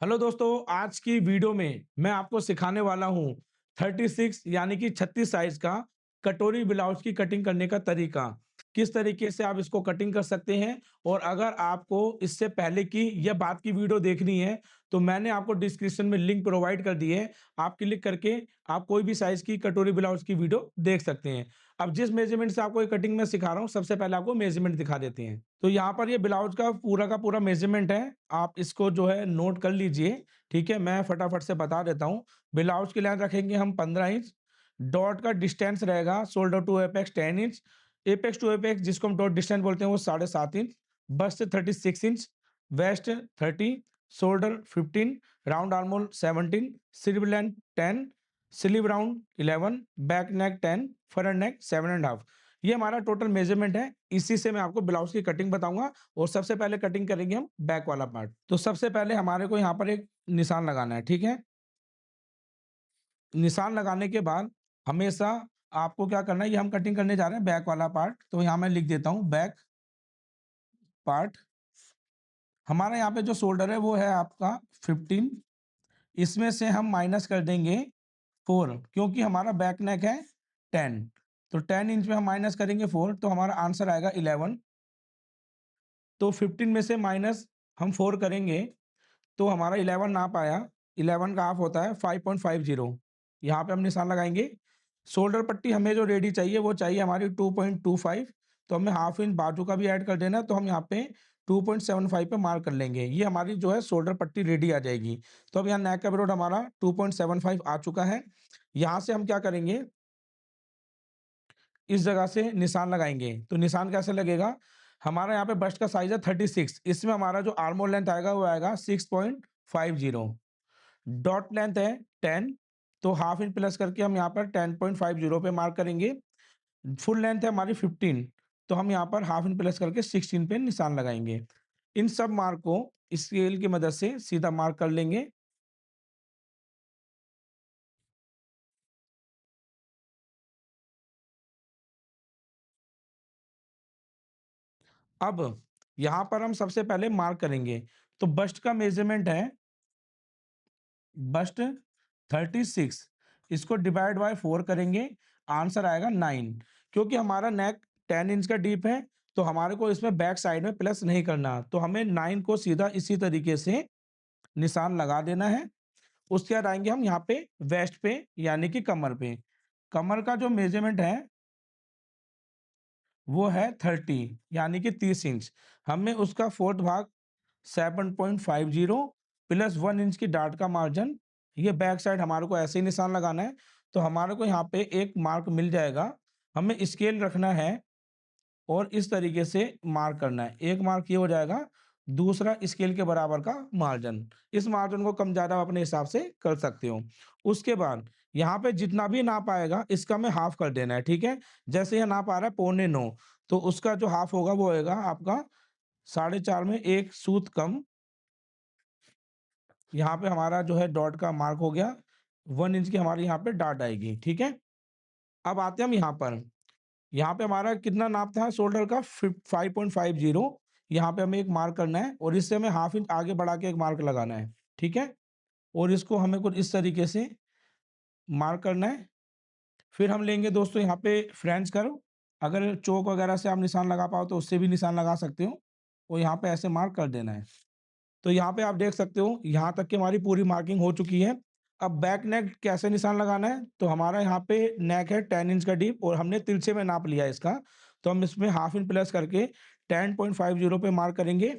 Hello दोस्तों, आज की वीडियो में मैं आपको सिखाने वाला हूँ 36 यानी कि 36 साइज का कटोरी ब्लाउज की कटिंग करने का तरीका। किस तरीके से आप इसको कटिंग कर सकते हैं और अगर आपको इससे पहले की या बाद की वीडियो देखनी है, तो मैंने आपको डिस्क्रिप्शन में लिंक प्रोवाइड कर दी है। आप क्लिक करके आप कोई भी साइज की कटोरी ब्लाउज की वीडियो देख सकते हैं। अब जिस मेजरमेंट से आपको ये कटिंग मैं सिखा रहा हूँ, सबसे पहले आपको मेजरमेंट दिखा देते हैं। तो यहाँ पर ये ब्लाउज का पूरा मेजरमेंट है। आप इसको जो है नोट कर लीजिए, ठीक है? मैं फटाफट से बता देता हूँ। ब्लाउज की लेंथ रखेंगे हम 15 इंच, डॉट का डिस्टेंस रहेगा shoulder to apex 10 inch, apex to apex जिसको हम डॉट डिस्टेंस बोलते हैं वो 7.5 inch, bust 36 inch, waist 30, shoulder 15, round arm 17, sleeve length 10, sleeve round 11, back neck 10, front neck 7.5। ये हमारा टोटल मेजरमेंट है। इसी से मैं आपको ब्लाउज की कटिंग बताऊंगा और सबसे पहले कटिंग करेंगे हम बैक वाला पार्ट। तो सबसे पहले हमारे को यहाँ पर एक निशान लगाना है, ठीक है? निशान लगाने के बाद हमेशा आपको क्या करना है, ये हम कटिंग करने जा रहे हैं बैक वाला पार्ट, तो यहाँ मैं लिख देता हूँ बैक पार्ट। हमारा यहाँ पे जो शोल्डर है वो है आपका 15, इसमें से हम माइनस कर देंगे 4 क्योंकि हमारा बैक नेक है 10, तो 10 इंच में हम माइनस करेंगे 4 तो हमारा आंसर आएगा 11। तो 15 में से माइनस हम 4 करेंगे तो हमारा 11 नाप आया। 11 का हाफ होता है 5.50। यहाँ पे हम निशान लगाएंगे। शोल्डर पट्टी हमें जो रेडी चाहिए वो चाहिए हमारी 2.25, तो हमें हाफ इंच बाजू का भी ऐड कर देना है, तो हम यहाँ पे 2.75 पे मार्क कर लेंगे। ये हमारी जो है शोल्डर पट्टी रेडी आ जाएगी। तो अब यहाँ नेक का ब्रॉड हमारा 2.75 आ चुका है। यहाँ से हम क्या करेंगे, इस जगह से निशान लगाएँगे। तो निशान कैसे लगेगा? हमारा यहाँ पे बस्ट का साइज़ है 36, इसमें हमारा जो आर्म होल लेंथ आएगा वो आएगा 6.50, डॉट लेंथ है 10, तो हाफ इंच प्लस करके हम यहाँ पर 10.50 पे मार्क करेंगे। फुल लेंथ है हमारी 15, तो हम यहाँ पर हाफ इंच प्लस करके 16 पे निशान लगाएँगे। इन सब मार्क को स्केल की मदद से सीधा मार्क कर लेंगे। अब यहाँ पर हम सबसे पहले मार्क करेंगे, तो बस्ट का मेज़रमेंट है, बस्ट 36, इसको डिवाइड बाय 4 करेंगे, आंसर आएगा 9। क्योंकि हमारा नेक 10 इंच का डीप है, तो हमारे को इसमें बैक साइड में प्लस नहीं करना, तो हमें 9 को सीधा इसी तरीके से निशान लगा देना है। उसके बाद आएँगे हम यहाँ पे वेस्ट पे यानी कि कमर पे। कमर का जो मेज़रमेंट है वो है 30 यानी कि 30 इंच। हमें उसका 4th भाग 7.50 प्लस 1 इंच की डार्ट का मार्जिन, ये बैक साइड हमारे को ऐसे ही निशान लगाना है। तो हमारे को यहाँ पे एक मार्क मिल जाएगा। हमें स्केल रखना है और इस तरीके से मार्क करना है। एक मार्क ये हो जाएगा, दूसरा स्केल के बराबर का मार्जिन। इस मार्जिन को कम ज़्यादा अपने हिसाब से कर सकते हो। उसके बाद यहाँ पे जितना भी नाप आएगा इसका हमें हाफ कर देना है, ठीक है? जैसे ये नाप आ रहा है 9.25, तो उसका जो हाफ होगा वो होएगा आपका 4.5 में 1 सूत कम। यहाँ पे हमारा जो है डॉट का मार्क हो गया, 1 इंच की हमारी यहाँ पे डॉट आएगी, ठीक है? अब आते हैं हम यहाँ पर। यहाँ पे हमारा कितना नाप था शोल्डर का 5.50, यहाँ पे हमें एक मार्क करना है और इससे हमें हाफ इंच आगे बढ़ा के एक मार्क लगाना है, ठीक है? और इसको हमें कुछ इस तरीके से मार्क करना है। फिर हम लेंगे दोस्तों यहाँ पे फ्रेंच कर्व, अगर चौक वगैरह से आप निशान लगा पाओ तो उससे भी निशान लगा सकते हो और यहाँ पे ऐसे मार्क कर देना है। तो यहाँ पे आप देख सकते हो, यहाँ तक की हमारी पूरी मार्किंग हो चुकी है। अब बैक नेक कैसे निशान लगाना है, तो हमारा यहाँ पे नेक है 10 इंच का डीप और हमने तिरछे में नाप लिया है इसका, तो हम इसमें हाफ इंच प्लस करके 10.50 पे मार्क करेंगे।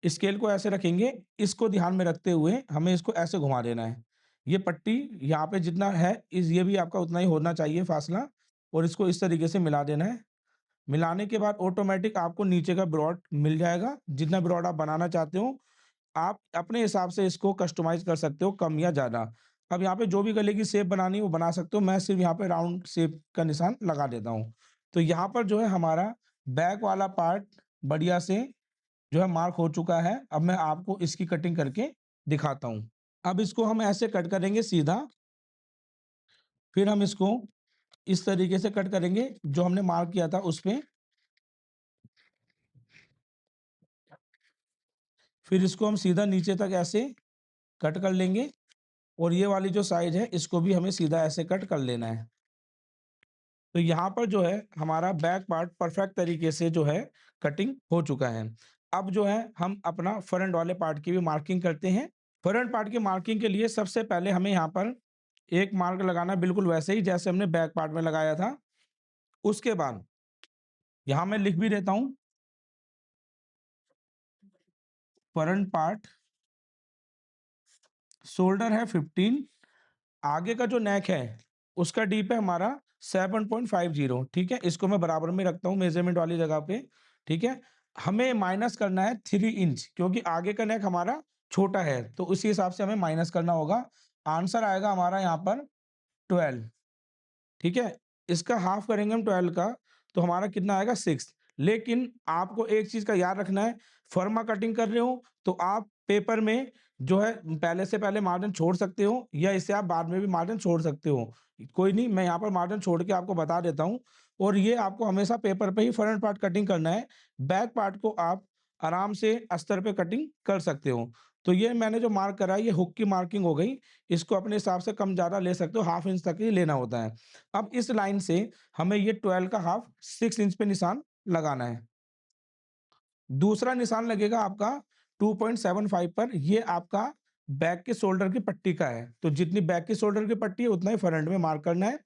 स्केल को ऐसे रखेंगे, इसको ध्यान में रखते हुए हमें इसको ऐसे घुमा देना है। ये पट्टी यहाँ पे जितना है, इस ये भी आपका उतना ही होना चाहिए फासला और इसको इस तरीके से मिला देना है। मिलाने के बाद ऑटोमैटिक आपको नीचे का ब्रॉड मिल जाएगा, जितना ब्रॉड आप बनाना चाहते हो। आप अपने हिसाब से इसको कस्टमाइज़ कर सकते हो, कम या ज़्यादा। अब यहाँ पे जो भी गले की शेप बनानी है वो बना सकते हो, मैं सिर्फ़ यहाँ पे राउंड शेप का निशान लगा देता हूँ। तो यहाँ पर जो है हमारा बैक वाला पार्ट बढ़िया से जो है मार्क हो चुका है। अब मैं आपको इसकी कटिंग करके दिखाता हूँ। अब इसको हम ऐसे कट करेंगे सीधा, फिर हम इसको इस तरीके से कट करेंगे, जो हमने मार्क किया था उस पे। फिर इसको हम सीधा नीचे तक ऐसे कट कर लेंगे और ये वाली जो साइड है इसको भी हमें सीधा ऐसे कट कर लेना है। तो यहाँ पर जो है हमारा बैक पार्ट परफेक्ट तरीके से जो है कटिंग हो चुका है। अब जो है हम अपना फ्रंट वाले पार्ट की भी मार्किंग करते हैं। फ्रंट पार्ट की मार्किंग के लिए सबसे पहले हमें यहाँ पर एक मार्क लगाना है बिल्कुल वैसे ही जैसे हमने बैक पार्ट में लगाया था। उसके बाद यहाँ मैं लिख भी देता हूँ फ्रंट पार्ट शोल्डर है 15, आगे का जो नेक है उसका डीप है हमारा 7.50, ठीक है? इसको मैं बराबर में रखता हूँ मेज़रमेंट वाली जगह पे, ठीक है? हमें माइनस करना है 3 इंच क्योंकि आगे का नेक हमारा छोटा है, तो उसी हिसाब से हमें माइनस करना होगा। आंसर आएगा हमारा यहाँ पर 12, ठीक है? इसका हाफ करेंगे हम 12 का, तो हमारा कितना आएगा 6। लेकिन आपको एक चीज़ का याद रखना है, फर्मा कटिंग कर रहे हो, तो आप पेपर में जो है पहले से पहले मार्जिन छोड़ सकते हो या इससे आप बाद में भी मार्जिन छोड़ सकते हो। कोई नहीं, मैं यहाँ पर मार्जिन छोड़ के आपको बता देता हूँ और ये आपको हमेशा पेपर पे ही फ्रंट पार्ट कटिंग करना है। बैक पार्ट को आप आराम से अस्तर पे कटिंग कर सकते हो। तो ये मैंने जो मार्क करा है, ये हुक की मार्किंग हो गई। इसको अपने हिसाब से कम-ज़्यादा ले सकते हो, हाफ इंच तक ही लेना होता है। अब इस लाइन से हमें ये 12 का हाफ 6 इंच पे निशान लगाना है। दूसरा निशान लगेगा आपका 2.75 पर, ये आपका बैक के शोल्डर की पट्टी का है। तो जितनी बैक की शोल्डर की पट्टी है उतना ही फ्रंट में मार्क करना है।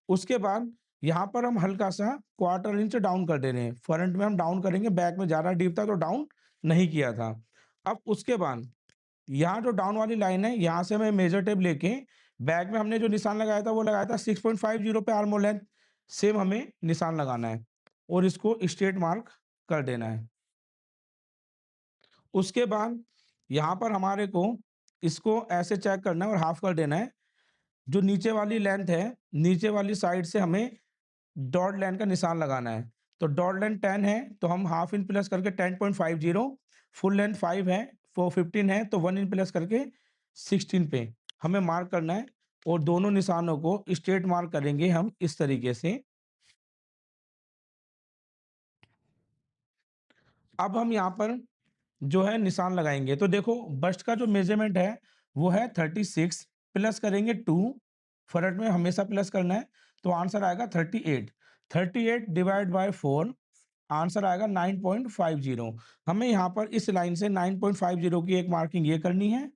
उसके बाद यहाँ पर हम हल्का-सा क्वार्टर इंच डाउन कर दे रहे हैं। फ्रंट में हम डाउन करेंगे, बैक में ज़्यादा डीप था तो डाउन नहीं किया था। अब उसके बाद यहाँ जो डाउन वाली लाइन है, यहाँ से हमें मेजर टेप लेके बैक में हमने जो निशान लगाया था वो लगाया था 6.50 पे आर्म होल लेंथ, सेम हमें निशान लगाना है और इसको स्ट्रेट मार्क कर देना है। उसके बाद यहाँ पर हमारे को इसको ऐसे चेक करना है और हाफ कर देना है। जो नीचे वाली लेंथ है, नीचे वाली साइड से हमें डॉट लाइन का निशान लगाना है। तो डॉट लाइन 10 है, तो हम हाफ इंच प्लस करके 10.50, फुल लेंथ 5 है, फो 15 है, तो 1 इंच प्लस करके 16 पे हमें मार्क करना है और दोनों निशानों को स्ट्रेट मार्क करेंगे हम इस तरीके से। अब हम यहाँ पर जो है निशान लगाएँगे। तो देखो बस्ट का जो मेज़रमेंट है वो है 36, प्लस करेंगे 2, फ्रंट में हमेशा प्लस करना है, तो आंसर आएगा 38। 38 डिवाइड बाय 4, आंसर आएगा 9.50। हमें यहाँ पर इस लाइन से 9.50 की एक मार्किंग ये करनी है,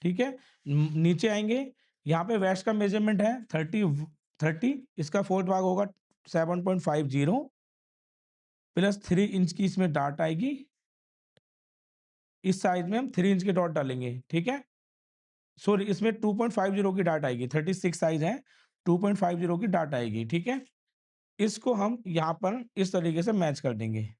ठीक है? नीचे आएँगे, यहाँ पे वेस्ट का मेज़रमेंट है 30, इसका 4th भाग होगा 7.50 प्लस 3 इंच की इसमें डाट आएगी। इस साइज़ में हम 3 इंच के डॉट डालेंगे, ठीक है? सॉरी, इसमें 2.50 की डाट आएगी, 36 साइज़ है, 2.50 की डाट आएगी, ठीक है? इसको हम यहाँ पर इस तरीके से मैच कर देंगे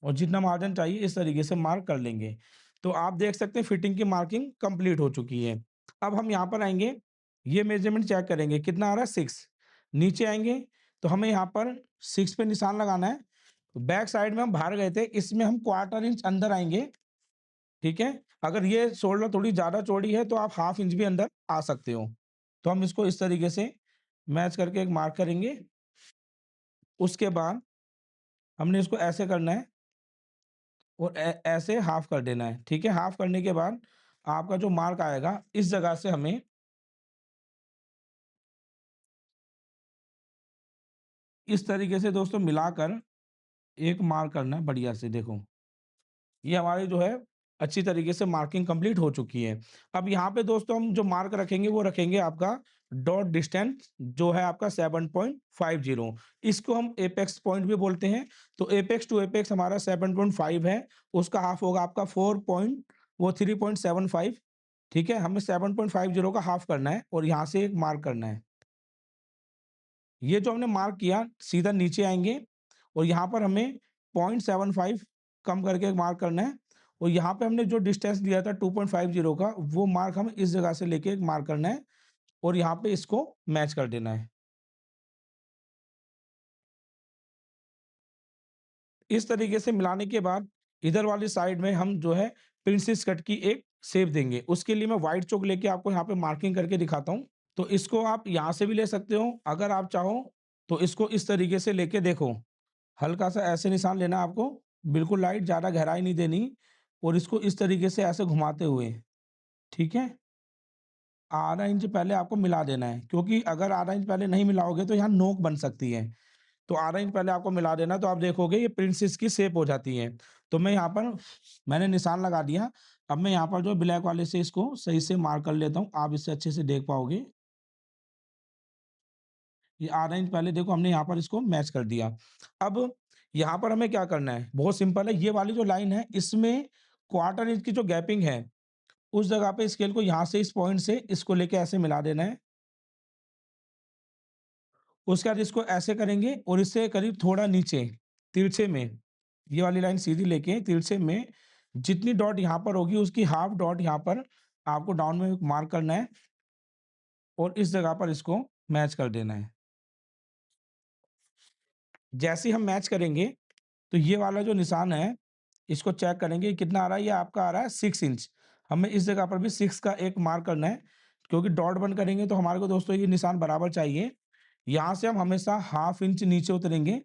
और जितना मार्जिन चाहिए इस तरीके से मार्क कर लेंगे। तो आप देख सकते हैं फिटिंग की मार्किंग कंप्लीट हो चुकी है। अब हम यहाँ पर आएँगे, ये मेज़रमेंट चेक करेंगे कितना आ रहा है 6। नीचे आएँगे तो हमें यहाँ पर 6 पे निशान लगाना है। बैक साइड में हम बाहर गए थे, इसमें हम क्वार्टर इंच अंदर आएँगे, ठीक है? अगर ये शोल्डर थोड़ी ज़्यादा चौड़ी है तो आप हाफ इंच भी अंदर आ सकते हो। तो हम इसको इस तरीके से मैच करके एक मार्क करेंगे। उसके बाद हमने इसको ऐसे करना है और ऐसे हाफ कर देना है, ठीक है? हाफ करने के बाद आपका जो मार्क आएगा इस जगह से हमें इस तरीके से दोस्तों मिलाकर एक मार्क करना है बढ़िया से, देखो। ये हमारी जो है अच्छी तरीके से मार्किंग कंप्लीट हो चुकी है। अब यहाँ पे दोस्तों हम जो मार्क रखेंगे वो रखेंगे आपका डॉट डिस्टेंस जो है आपका 7.50, इसको हम एपेक्स पॉइंट भी बोलते हैं। तो एपेक्स टू एपेक्स हमारा 7.5 है, उसका हाफ होगा आपका 3.75, ठीक है? हमें 7.50 का हाफ करना है और यहाँ से एक मार्क करना है। ये जो हमने मार्क किया सीधा नीचे आएँगे और यहाँ पर हमें 0.75 कम करके एक मार्क करना है और यहाँ पे हमने जो डिस्टेंस दिया था 2.50 का वो मार्क हमें इस जगह से लेके एक मार्क करना है और यहाँ पे इसको मैच कर देना है। इस तरीके से मिलाने के बाद इधर वाली साइड में हम जो है प्रिंसेस कट की एक शेप देंगे। उसके लिए मैं व्हाइट चॉक लेके आपको यहाँ पे मार्किंग करके दिखाता हूँ। तो इसको आप यहाँ से भी ले सकते हो, अगर आप चाहो तो इसको इस तरीके से लेके देखो, हल्का सा ऐसे निशान लेना है आपको बिल्कुल लाइट, ज़्यादा गहराई नहीं देनी और इसको इस तरीके से ऐसे घुमाते हुए, ठीक है? आधा इंच पहले आपको मिला देना है, क्योंकि अगर आधा इंच पहले नहीं मिलाओगे तो यहाँ नोक बन सकती है। तो आधा इंच पहले आपको मिला देना, तो आप देखोगे ये प्रिंसेस की शेप हो जाती है। तो मैं यहाँ पर मैंने निशान लगा दिया। अब मैं यहाँ पर जो ब्लैक वाले से इसको सही से मार्क कर लेता हूँ, आप इससे अच्छे से देख पाओगे। ये आधा इंच पहले देखो हमने यहाँ पर इसको मैच कर दिया। अब यहाँ पर हमें क्या करना है, बहुत सिंपल है, ये वाली जो लाइन है इसमें क्वार्टर इंच की जो गैपिंग है, उस जगह पे स्केल को यहाँ से इस पॉइंट से इसको लेके ऐसे मिला देना है। उसके बाद इसको ऐसे करेंगे और इससे करीब थोड़ा नीचे तिरछे में, ये वाली लाइन सीधी लेके तिरछे में जितनी डॉट यहाँ पर होगी उसकी हाफ डॉट यहाँ पर आपको डाउन में मार्क करना है और इस जगह पर इसको मैच कर देना है। जैसे ही हम मैच करेंगे, तो ये वाला जो निशान है, इसको चेक करेंगे ये कितना आ रहा है, ये आपका आ रहा है 6 इंच। हमें इस जगह पर भी 6 का एक मार्क करना है, क्योंकि डॉट बंद करेंगे तो हमारे को दोस्तों ये निशान बराबर चाहिए। यहाँ से हम हमेशा हाफ इंच नीचे उतरेंगे,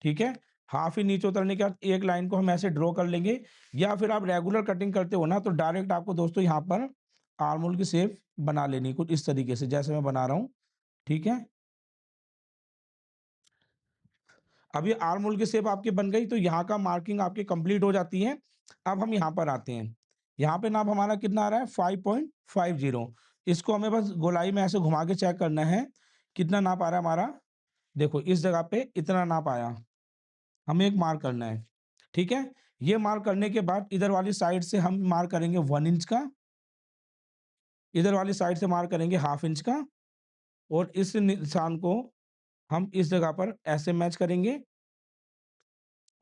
ठीक है? हाफ इंच नीचे उतरने के बाद एक लाइन को हम ऐसे ड्रॉ कर लेंगे, या फिर आप रेगुलर कटिंग करते हो ना, तो डायरेक्ट आपको दोस्तों यहाँ पर आर्महोल की शेप बना लेनी है, कुछ इस तरीके से जैसे मैं बना रहा हूँ, ठीक है? अब ये आर्म होल की शेप आपकी बन गई, तो यहाँ का मार्किंग आपकी कंप्लीट हो जाती है। अब हम यहाँ पर आते हैं। यहाँ पे नाप हमारा कितना आ रहा है 5.50। इसको हमें बस गोलाई में ऐसे घुमा के चेक करना है, कितना नाप आ रहा है हमारा। देखो इस जगह पे इतना नाप आया, हमें एक मार्क करना है, ठीक है? ये मार्क करने के बाद इधर वाली साइड से हम मार्क करेंगे 1 इंच का, इधर वाली साइड से मार्क करेंगे हाफ इंच का और इस निशान को हम इस जगह पर ऐसे मैच करेंगे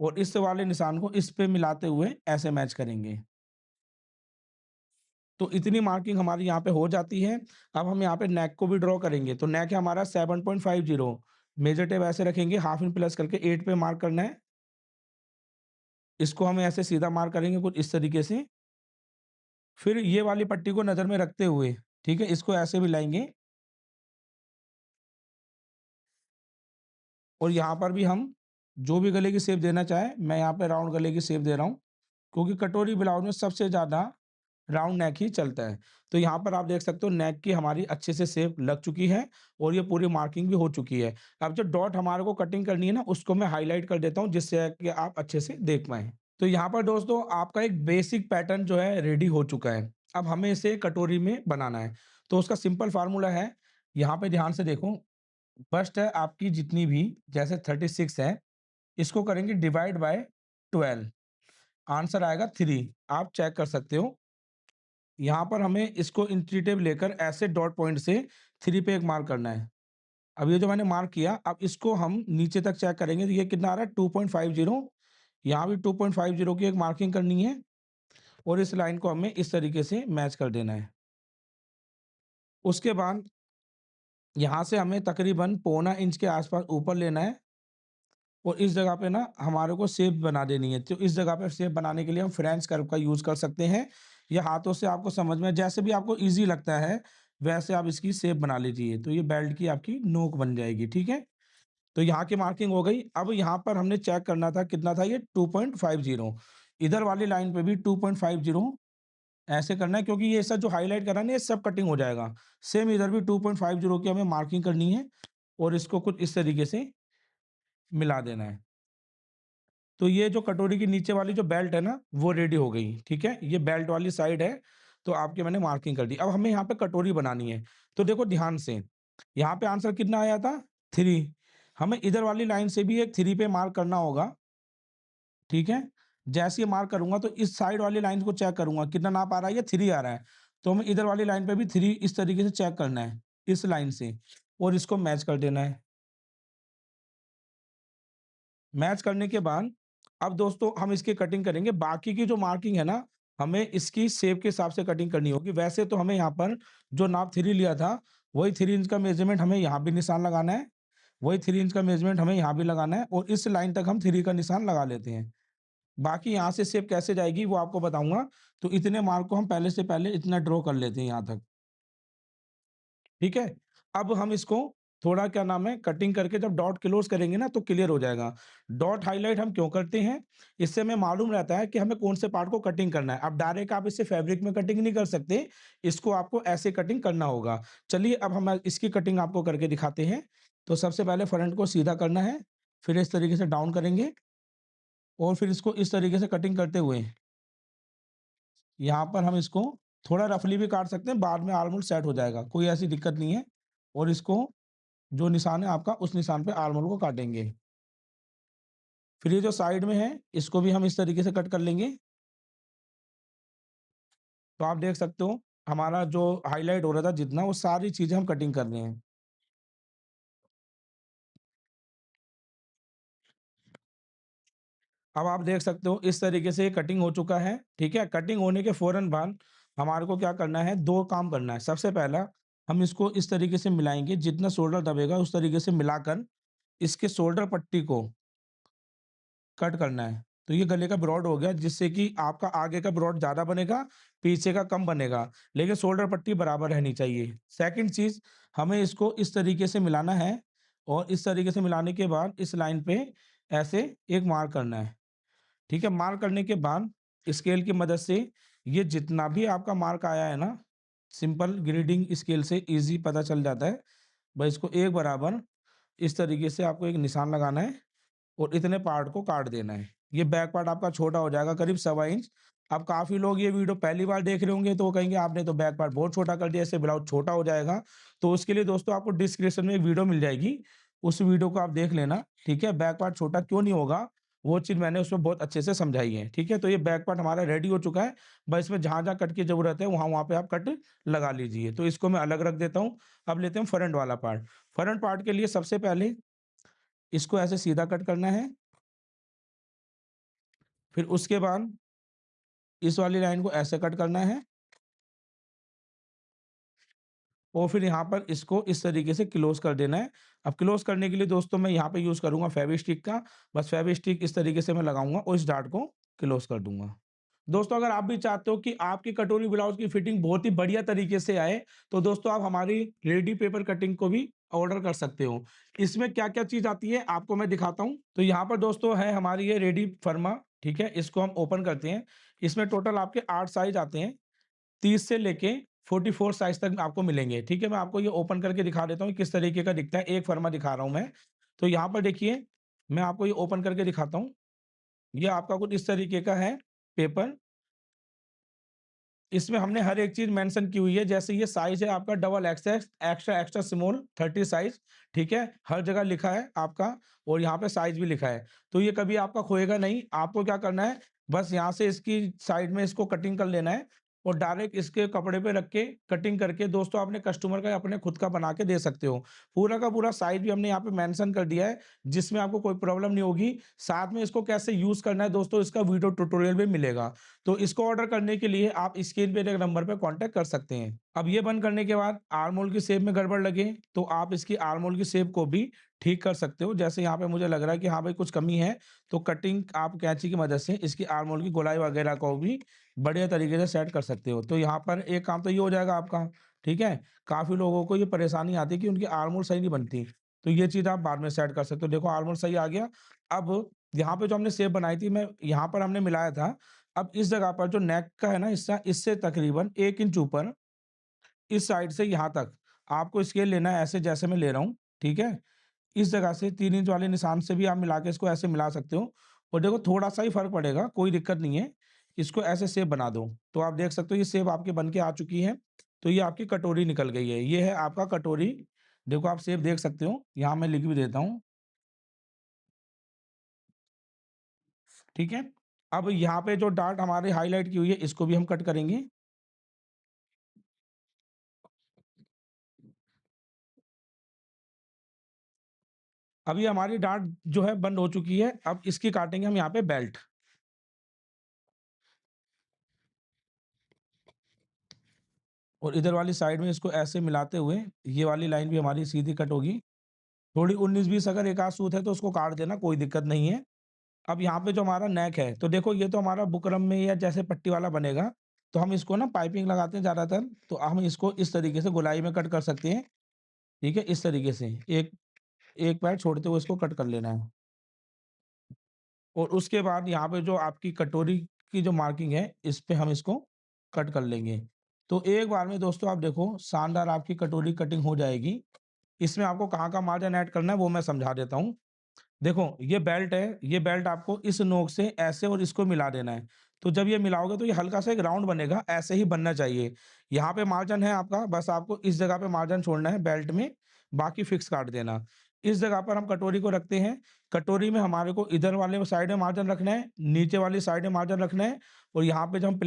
और इस वाले निशान को इस पे मिलाते हुए ऐसे मैच करेंगे। तो इतनी मार्किंग हमारी यहाँ पे हो जाती है। अब हम यहाँ पे नेक को भी ड्रॉ करेंगे, तो नेक है हमारा 7.50, मेजर टेप ऐसे रखेंगे, हाफ इंच प्लस करके 8 पे मार्क करना है। इसको हमें ऐसे सीधा मार्क करेंगे कुछ इस तरीके से। फिर ये वाली पट्टी को नज़र में रखते हुए, ठीक है, इसको ऐसे भी लाएँगे और यहाँ पर भी हम जो भी गले की शेप देना चाहें, मैं यहाँ पे राउंड गले की शेप दे रहा हूँ, क्योंकि कटोरी ब्लाउज़ में सबसे ज़्यादा राउंड नेक ही चलता है। तो यहाँ पर आप देख सकते हो नेक की हमारी अच्छे से शेप लग चुकी है और ये पूरी मार्किंग भी हो चुकी है। अब जो डॉट हमारे को कटिंग करनी है ना, उसको मैं हाइलाइट कर देता हूँ जिससे कि आप अच्छे से देख पाएँ। तो यहाँ पर दोस्तों आपका एक बेसिक पैटर्न जो है रेडी हो चुका है। अब हमें इसे कटोरी में बनाना है। तो उसका सिंपल फ़ॉर्मूला है, यहाँ पे ध्यान से देखो, फर्स्ट है आपकी जितनी भी जैसे 36 है, इसको करेंगे डिवाइड बाय 12, आंसर आएगा 3, आप चेक कर सकते हो। यहाँ पर हमें इसको इंची टेप लेकर ऐसे डॉट पॉइंट से 3 पे एक मार्क करना है। अब ये जो मैंने मार्क किया, अब इसको हम नीचे तक चेक करेंगे तो ये कितना आ रहा है 2.50, यहाँ भी 2.50 की एक मार्किंग करनी है और इस लाइन को हमें इस तरीके से मैच कर देना है। उसके बाद यहाँ से हमें तकरीबन पौना इंच के आसपास ऊपर लेना है और इस जगह पे ना हमारे को शेप बना देनी है। तो इस जगह पे शेप बनाने के लिए हम फ्रेंच कर्व का यूज़ कर सकते हैं या हाथों से आपको समझ में जैसे भी आपको ईज़ी लगता है, वैसे आप इसकी शेप बना लीजिए। तो ये बेल्ट की आपकी नोक बन जाएगी, ठीक है? तो यहाँ की मार्किंग हो गई। अब यहाँ पर हमने चेक करना था कितना था ये 2.50, इधर वाली लाइन पे भी 2.50 ऐसे करना है, क्योंकि ये सब जो हाइलाइट करा है ना ये सब कटिंग हो जाएगा। सेम इधर भी 2.50 की हमें मार्किंग करनी है और इसको कुछ इस तरीके से मिला देना है। तो ये जो कटोरी की नीचे वाली जो बेल्ट है ना, वो रेडी हो गई, ठीक है? ये बेल्ट वाली साइड है, तो आपकी मैंने मार्किंग कर दी। अब हमें यहाँ पे कटोरी बनानी है, तो देखो ध्यान से, यहाँ पे आंसर कितना आया था 3, हमें इधर वाली लाइन से भी एक 3 पे मार्क करना होगा, ठीक है? जैसे ही मार्क करूँगा तो इस साइड वाली लाइन को चेक करूँगा, कितना नाप आ रहा है? ये 3 आ रहा है, तो हमें इधर वाली लाइन पे भी 3 इस तरीके से चेक करना है, इस लाइन से और इसको मैच कर देना है। मैच करने के बाद अब दोस्तों हम इसकी कटिंग करेंगे। बाकी की जो मार्किंग है ना, हमें इसकी शेप के हिसाब से कटिंग करनी होगी। वैसे तो हमें यहाँ पर जो नाप 3 लिया था, वही 3 इंच का मेज़रमेंट हमें यहाँ भी निशान लगाना है, वही 3 इंच का मेज़रमेंट हमें यहाँ भी लगाना है और इस लाइन तक हम 3 का निशान लगा लेते हैं। बाकी यहाँ से शेप कैसे जाएगी वो आपको बताऊँगा। तो इतने मार्क को हम पहले से पहले इतना ड्रॉ कर लेते हैं यहाँ तक। ठीक है? अब हम इसको थोड़ा क्या नाम है कटिंग करके जब डॉट क्लोज़ करेंगे ना तो क्लियर हो जाएगा। डॉट हाइलाइट हम क्यों करते हैं? इससे हमें मालूम रहता है कि हमें कौन से पार्ट को कटिंग करना है। अब डायरेक्ट आप इसे फैब्रिक में कटिंग नहीं कर सकते, इसको आपको ऐसे कटिंग करना होगा। चलिए अब हम इसकी कटिंग आपको करके दिखाते हैं। तो सबसे पहले फ्रंट को सीधा करना है, फिर इस तरीके से डाउन करेंगे और फिर इसको इस तरीके से कटिंग करते हुए यहाँ पर हम इसको थोड़ा रफली भी काट सकते हैं, बाद में ऑलमोस्ट सेट हो जाएगा, कोई ऐसी दिक्कत नहीं है। और इसको जो निशान है आपका उस निशान पे आर्मोल को काटेंगे। फिर ये जो साइड में है इसको भी हम इस तरीके से कट कर लेंगे। तो आप देख सकते हो हमारा जो हाइलाइट हो रहा था जितना वो सारी चीज़ें हम कटिंग कर रहे हैं। अब आप देख सकते हो इस तरीके से ये कटिंग हो चुका है, ठीक है? कटिंग होने के फ़ौरन बाद हमारे को क्या करना है 2 काम करना है। सबसे पहला हम इसको इस तरीके से मिलाएँगे जितना शोल्डर दबेगा उस तरीके से मिलाकर इसके शोल्डर पट्टी को कट करना है। तो ये गले का ब्रॉड हो गया जिससे कि आपका आगे का ब्रॉड ज़्यादा बनेगा, पीछे का कम बनेगा, लेकिन शोल्डर पट्टी बराबर रहनी चाहिए। सेकंड चीज़ हमें इसको इस तरीके से मिलाना है और इस तरीके से मिलाने के बाद इस लाइन पे ऐसे एक मार्क करना है, ठीक है? मार्क करने के बाद स्केल की मदद से ये जितना भी आपका मार्क आया है ना, सिंपल ग्रेडिंग स्केल से ईज़ी पता चल जाता है। बस इसको एक बराबर इस तरीके से आपको एक निशान लगाना है और इतने पार्ट को काट देना है। ये बैक पार्ट आपका छोटा हो जाएगा करीब सवा इंच। अब काफ़ी लोग ये वीडियो पहली बार देख रहे होंगे तो वो कहेंगे आपने तो बैक पार्ट बहुत छोटा कर दिया, इससे ब्लाउज़ छोटा हो जाएगा। तो उसके लिए दोस्तों आपको डिस्क्रिप्शन में एक वीडियो मिल जाएगी, उस वीडियो को आप देख लेना, ठीक है? बैक पार्ट छोटा क्यों नहीं होगा, वो चीज़ मैंने उसमें बहुत अच्छे से समझाई है, ठीक है? तो ये बैक पार्ट हमारा रेडी हो चुका है, बस इसमें जहाँ-जहाँ कट की ज़रूरत है वहाँ-वहाँ पे आप कट लगा लीजिए। तो इसको मैं अलग रख देता हूँ। अब लेते हैं फ्रंट वाला पार्ट। फ्रंट पार्ट के लिए सबसे पहले इसको ऐसे सीधा कट करना है। फिर उसके बाद इस वाली लाइन को ऐसे कट करना है और फिर यहाँ पर इसको इस तरीके से क्लोज़ कर देना है। अब क्लोज़ करने के लिए दोस्तों मैं यहाँ पे यूज़ करूँगा फेविस्टिक का, बस फेविस्टिक इस तरीके से मैं लगाऊँगा और इस डार्ट को क्लोज़ कर दूँगा। दोस्तों अगर आप भी चाहते हो कि आपकी कटोरी ब्लाउज़ की फिटिंग बहुत ही बढ़िया तरीके से आए, तो दोस्तों आप हमारी रेडी पेपर कटिंग को भी ऑर्डर कर सकते हो। इसमें क्या-क्या चीज़ आती है आपको मैं दिखाता हूँ। तो यहाँ पर दोस्तों है हमारी ये रेडी फर्मा, ठीक है? इसको हम ओपन करते हैं। इसमें टोटल आपके 8 साइज़ आते हैं। 30 से लेके 44 साइज़ तक आपको मिलेंगे, ठीक है? मैं आपको ये ओपन करके दिखा देता हूँ किस तरीके का दिखता है, एक फर्मा दिखा रहा हूँ मैं। तो यहाँ पर देखिए, मैं आपको ये ओपन करके दिखाता हूँ। ये आपका कुछ इस तरीके का है पेपर। इसमें हमने हर एक चीज़ मेंशन की हुई है, जैसे ये साइज़ है आपका double XS, extra extra small 30 size, ठीक है? हर जगह लिखा है आपका और यहाँ पे साइज़ भी लिखा है। तो ये कभी आपका खोएगा नहीं, आपको क्या करना है, बस यहाँ से इसकी साइड में इसको कटिंग कर लेना है और डायरेक्ट इसके कपड़े पे रख के कटिंग करके दोस्तों अपने कस्टमर का या अपने खुद का बना के दे सकते हो। पूरा का पूरा साइज़ भी हमने यहाँ पे मेंशन कर दिया है, जिसमें आपको कोई प्रॉब्लम नहीं होगी। साथ में इसको कैसे यूज़ करना है दोस्तों, इसका वीडियो ट्यूटोरियल भी मिलेगा। तो इसको ऑर्डर करने के लिए आप स्क्रीन पे दिए गए नंबर पे कॉन्टैक्ट कर सकते हैं। अब ये बंद करने के बाद आर्म होल की शेप में गड़बड़ लगे, तो आप इसकी आर्म होल की शेप को भी ठीक कर सकते हो। जैसे यहाँ पे मुझे लग रहा है कि हाँ भाई कुछ कमी है, तो कटिंग आप कैंची की मदद से इसकी आर्म होल की गोलाई वगैरह को भी बढ़िया तरीके से सेट कर सकते हो। तो यहाँ पर एक काम तो ये हो जाएगा आपका, ठीक है? काफ़ी लोगों को ये परेशानी आती है कि उनकी आर्म होल सही नहीं बनती, तो ये चीज़ आप बाद में सेट कर सकते हो। देखो आर्म होल सही आ गया। अब यहाँ पे जो हमने शेप बनाई थी, मैं यहाँ पर हमने मिलाया था। अब इस जगह पर जो नेक का है ना हिस्सा, इससे तकरीबन 1 इंच ऊपर इस साइड से यहाँ तक आपको स्केल लेना है, ऐसे जैसे मैं ले रहा हूँ, ठीक है? इस जगह से 3 इंच वाले निशान से भी आप मिला के इसको ऐसे मिला सकते हो और देखो थोड़ा-सा ही फ़र्क पड़ेगा, कोई दिक्कत नहीं है। इसको ऐसे शेप बना दो, तो आप देख सकते हो ये शेप आपकी बन के आ चुकी है। तो ये आपकी कटोरी निकल गई है। ये है आपका कटोरी। देखो आप शेप देख सकते हो, यहाँ मैं लिख भी देता हूँ, ठीक है? अब यहाँ पे जो डार्ट हमारे हाइलाइट की हुई है, इसको भी हम कट करेंगे। अब ये हमारी डार्ट जो है बंद हो चुकी है, अब इसकी काटेंगे हम यहाँ पे बेल्ट। और इधर वाली साइड में इसको ऐसे मिलाते हुए ये वाली लाइन भी हमारी सीधी कट होगी। थोड़ी 19-20 अगर एक आध सूत है तो उसको काट देना, कोई दिक्कत नहीं है। अब यहाँ पे जो हमारा नेक है, तो देखो ये तो हमारा बुकरम में या जैसे पट्टी वाला बनेगा, तो हम इसको ना पाइपिंग लगाते हैं ज़्यादातर, तो हम इसको इस तरीके से गोलाई में कट कर सकते हैं, ठीक है? इस तरीके से एक एक पैर छोड़ते हुए इसको कट कर लेना है। और उसके बाद यहाँ पे जो आपकी कटोरी की जो मार्किंग है, इस पे हम इसको कट कर लेंगे। तो एक बार में दोस्तों आप देखो शानदार आपकी कटोरी कटिंग हो जाएगी। इसमें आपको कहाँ-कहाँ मार्जिन ऐड करना है वो मैं समझा देता हूँ। देखो, ये बेल्ट है, ये बेल्ट आपको इस नोक से ऐसे और इसको मिला देना है। तो जब ये मिलाओगे तो ये हल्का-सा एक राउंड बनेगा, ऐसे ही बनना चाहिए। यहाँ पे मार्जिन है आपका, बस आपको इस जगह पे मार्जिन छोड़ना है बेल्ट में, बाकी फिक्स काट देना। इस जगह पर हम कटोरी को रखते हैं, कटोरी में हमारे को इधर वाले साइड में मार्जिन रखना है, नीचे वाली साइड में मार्जिन रखना है और यहाँ पे जब हम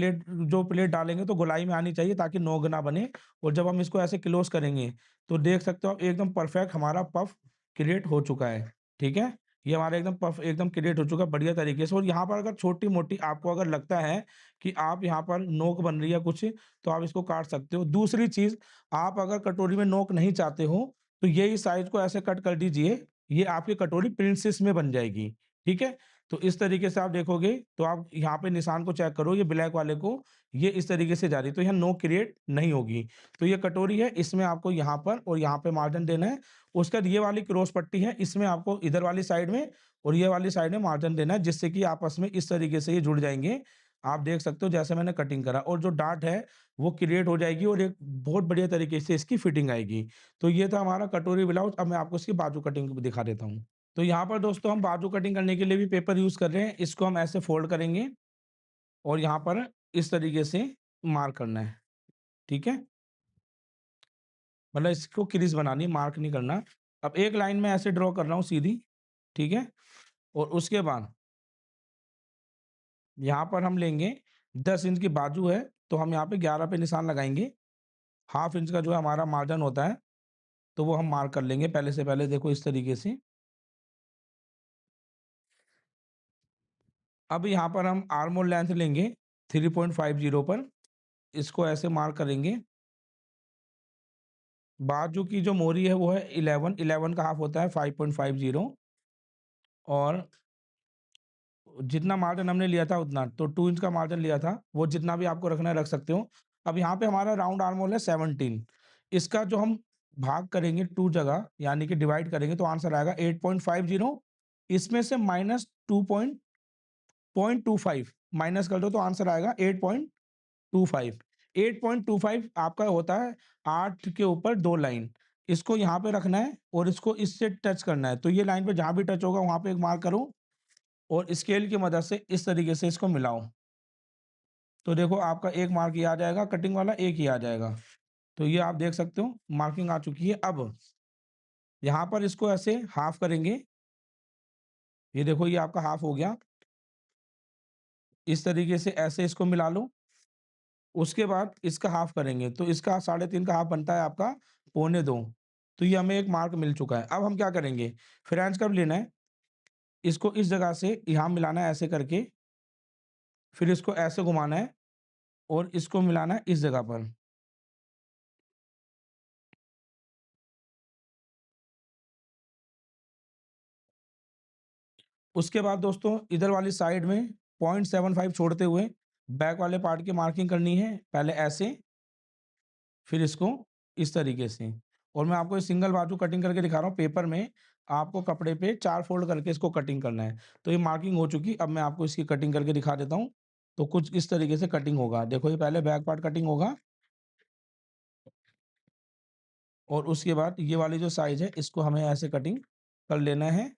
प्लेट डालेंगे तो गोलाई में आनी चाहिए ताकि नोक ना बने और जब हम इसको ऐसे क्लोज़ करेंगे, तो देख सकते हो आप एकदम परफेक्ट हमारा पफ क्रिएट हो चुका है। ठीक है? ये हमारा एकदम पफ एकदम क्रिएट हो चुका है बढ़िया तरीके से और यहाँ पर अगर छोटी-मोटी आपको अगर लगता है कि आप यहाँ पर नोक बन रही है कुछ, तो आप इसको काट सकते हो। दूसरी चीज़, आप अगर कटोरी में नोक नहीं चाहते हो, तो ये इस साइज़ को ऐसे कट कर दीजिए, ये आपकी कटोरी प्रिंसेस में बन जाएगी। ठीक है? तो इस तरीके से आप देखोगे, तो आप यहाँ पे निशान को चेक करो, ये ब्लैक वाले को, ये इस तरीके से जा रही है, तो यहाँ नोक क्रिएट नहीं होगी। तो ये कटोरी है, इसमें आपको यहाँ पर और यहाँ पे मार्जिन देना है। उसके बाद ये वाली क्रॉस पट्टी है, इसमें आपको इधर वाली साइड में और ये वाली साइड में मार्जिन देना है, जिससे कि आपस में इस तरीके से ये जुड़ जाएँगे। आप देख सकते हो जैसे मैंने कटिंग करा और जो डार्ट है, वो क्रिएट हो जाएगी और एक बहुत बढ़िया तरीके से इसकी फिटिंग आएगी। तो ये था हमारा कटोरी ब्लाउज़, अब मैं आपको इसकी बाजू कटिंग भी दिखा देता हूँ। तो यहाँ पर दोस्तों हम बाजू कटिंग करने के लिए भी पेपर यूज़ कर रहे हैं, इसको हम ऐसे फ़ोल्ड करेंगे और यहाँ पर इस तरीके से मार्क करना है, ठीक है? मतलब इसको क्रीज़ बनानी है, मार्क नहीं करना। अब एक लाइन में ऐसे ड्रॉ कर रहा हूँ सीधी, ठीक है? और उसके बाद यहाँ पर हम लेंगे 10 इंच की बाजू है, तो हम यहाँ पे 11 पे निशान लगाएँगे। हाफ इंच का जो है हमारा मार्जिन होता है, तो वो हम मार्क कर लेंगे पहले से पहले देखो इस तरीके से। अब यहाँ पर हम आर्म होल लेंथ लेंगे 3.50 पर, इसको ऐसे मार्क करेंगे। बाजू की जो मोरी है वो है 11, 11 का हाफ होता है 5.50 और जितना मार्जिन हमने लिया था उतना, तो 2 इंच का मार्जिन लिया था, वो जितना भी आपको रखना है रख सकते हो। अब यहाँ पे हमारा राउंड आर्म होल है 17, इसका जो हम भाग करेंगे 2 जगह यानी कि डिवाइड करेंगे तो आंसर आएगा 8.50, इसमें से माइनस 2.25 माइनस कर दो तो आंसर आएगा 8.25। 8.25 आपका होता है 8 के ऊपर 2 लाइन, इसको यहाँ पे रखना है और इसको इससे टच करना है, तो ये लाइन पे जहाँ भी टच होगा वहाँ पे एक मार्क करो और स्केल की मदद से इस तरीके से इसको मिलाओ। तो देखो आपका एक मार्क ये आ जाएगा कटिंग वाला, एक ही आ जाएगा। तो ये आप देख सकते हो मार्किंग आ चुकी है। अब यहाँ पर इसको ऐसे हाफ करेंगे, ये देखो ये आपका हाफ हो गया। इस तरीके से ऐसे इसको मिला लो, उसके बाद इसका हाफ करेंगे, तो इसका 3.5 का हाफ बनता है आपका 2.25। तो ये हमें एक मार्क मिल चुका है। अब हम क्या करेंगे, फ्रेंच कर्व लेना है, इसको इस जगह से यहाँ मिलाना है ऐसे करके, फिर इसको ऐसे घुमाना है और इसको मिलाना है इस जगह पर। उसके बाद दोस्तों इधर वाली साइड में 0.75 छोड़ते हुए बैक वाले पार्ट की मार्किंग करनी है। पहले ऐसे, फिर इसको इस तरीके से और मैं आपको ये सिंगल बाजू कटिंग करके दिखा रहा हूँ पेपर में, आपको कपड़े पे 4 फ़ोल्ड करके इसको कटिंग करना है। तो ये मार्किंग हो चुकी, अब मैं आपको इसकी कटिंग करके दिखा देता हूँ। तो कुछ इस तरीके से कटिंग होगा। देखो ये पहले बैक पार्ट कटिंग होगा और उसके बाद ये वाली जो साइज़ है इसको हमें ऐसे कटिंग कर लेना है।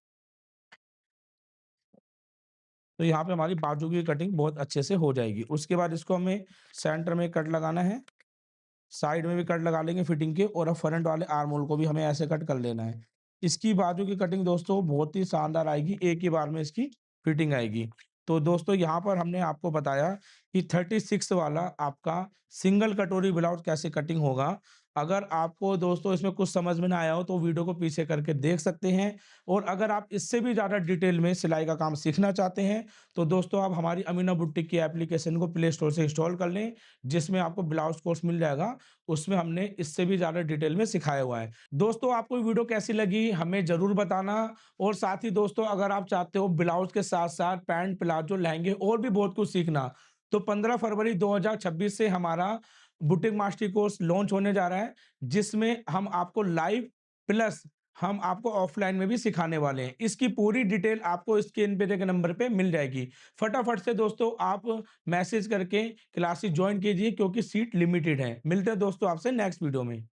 तो यहाँ पे हमारी बाजू की कटिंग बहुत अच्छे से हो जाएगी। उसके बाद इसको हमें सेंटर में कट लगाना है, साइड में भी कट लगा लेंगे फिटिंग के और अब फ्रंट वाले आर्म होल को भी हमें ऐसे कट कर लेना है। इसकी बाजू की कटिंग दोस्तों बहुत ही शानदार आएगी, एक ही बार में इसकी फिटिंग आएगी। तो दोस्तों यहाँ पर हमने आपको बताया कि 36 वाला आपका सिंगल कटोरी ब्लाउज़ कैसे कटिंग होगा। अगर आपको दोस्तों इसमें कुछ समझ में ना आया हो तो वीडियो को पीछे करके देख सकते हैं और अगर आप इससे भी ज़्यादा डिटेल में सिलाई का काम सीखना चाहते हैं, तो दोस्तों आप हमारी अमीना बुटीक की एप्लीकेशन को प्ले स्टोर से इंस्टॉल कर लें, जिसमें आपको ब्लाउज़ कोर्स मिल जाएगा। उसमें हमने इससे भी ज़्यादा डिटेल में सिखाया हुआ है। दोस्तों आपको ये वीडियो कैसी लगी हमें ज़रूर बताना और साथ ही दोस्तों अगर आप चाहते हो ब्लाउज़ के साथ-साथ पैंट, प्लाज़ो, लहंगे और भी बहुत कुछ सीखना, तो 15 फरवरी 2026 से हमारा बुटीक मास्टरी कोर्स लॉन्च होने जा रहा है, जिसमें हम आपको लाइव प्लस हम आपको ऑफलाइन में भी सिखाने वाले हैं। इसकी पूरी डिटेल आपको स्क्रीन पे दिए गए नंबर पे मिल जाएगी। फटाफट से दोस्तों आप मैसेज करके क्लासेस जॉइन कीजिए क्योंकि सीट लिमिटेड है। मिलते हैं दोस्तों आपसे नेक्स्ट वीडियो में।